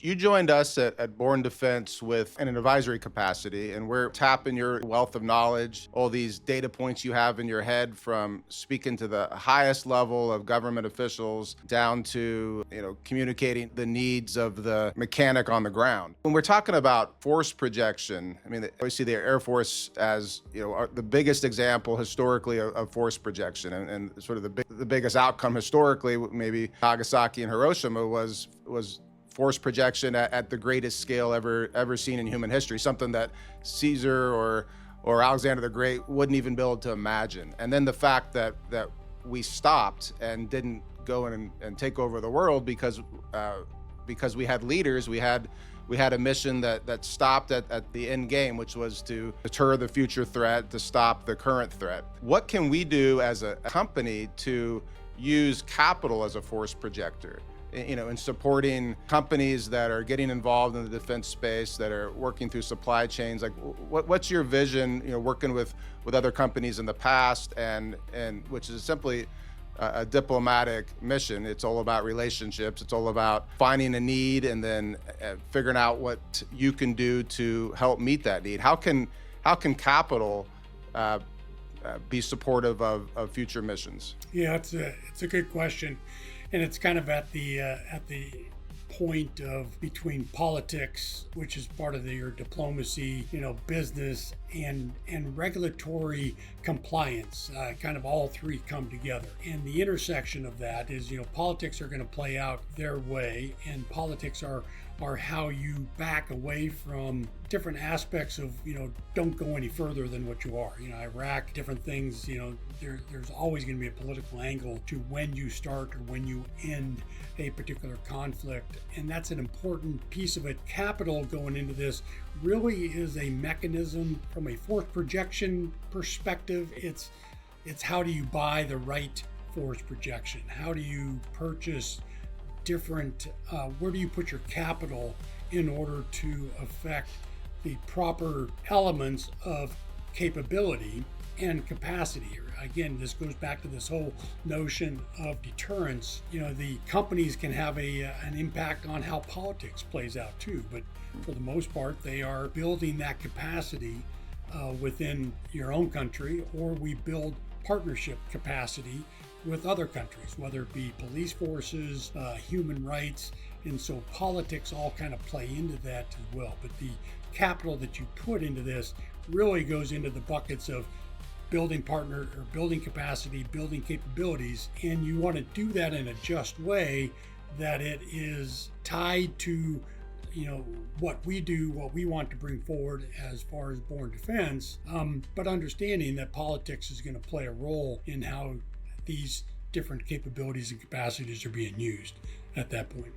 You joined us at Born Defense with in an advisory capacity, and we're tapping your wealth of knowledge, all these data points you have in your head from speaking to the highest level of government officials down to, communicating the needs of the mechanic on the ground. When we're talking about force projection, I mean, obviously the Air Force as, the biggest example historically of force projection and sort of the biggest outcome historically, maybe Nagasaki and Hiroshima was force projection at the greatest scale ever seen in human history, something that Caesar or Alexander the Great wouldn't even be able to imagine. And then the fact that we stopped and didn't go in and take over the world because we had leaders, we had a mission that stopped at the end game, which was to deter the future threat, to stop the current threat. What can we do as a company to use capital as a force projector? In supporting companies that are getting involved in the defense space, that are working through supply chains. Like, what's your vision? Working with other companies in the past, and which is simply a diplomatic mission. It's all about relationships. It's all about finding a need and then figuring out what you can do to help meet that need. How can capital be supportive of future missions? Yeah, it's a good question. And it's kind of at the point of between politics, which is part of your diplomacy, business and regulatory compliance. Kind of all three come together. And the intersection of that is, politics are going to play out their way, and politics are how you back away from different aspects of, don't go any further than what you are. Iraq, different things, there's always going to be a political angle to when you start or when you end a particular conflict. And that's an important piece of it. Capital going into this really is a mechanism from a force projection perspective. It's how do you buy the right force projection? How do you purchase different, where do you put your capital in order to affect the proper elements of capability and capacity? Again, this goes back to this whole notion of deterrence. The companies can have an impact on how politics plays out too, but for the most part, they are building that capacity within your own country, or we build partnership capacity with other countries, whether it be police forces, human rights, and so politics all kind of play into that as well. But the capital that you put into this really goes into the buckets of building partner or building capacity, building capabilities, and you want to do that in a just way that it is tied to what we do, what we want to bring forward as far as Born Defense, but understanding that politics is going to play a role in how these different capabilities and capacities are being used at that point.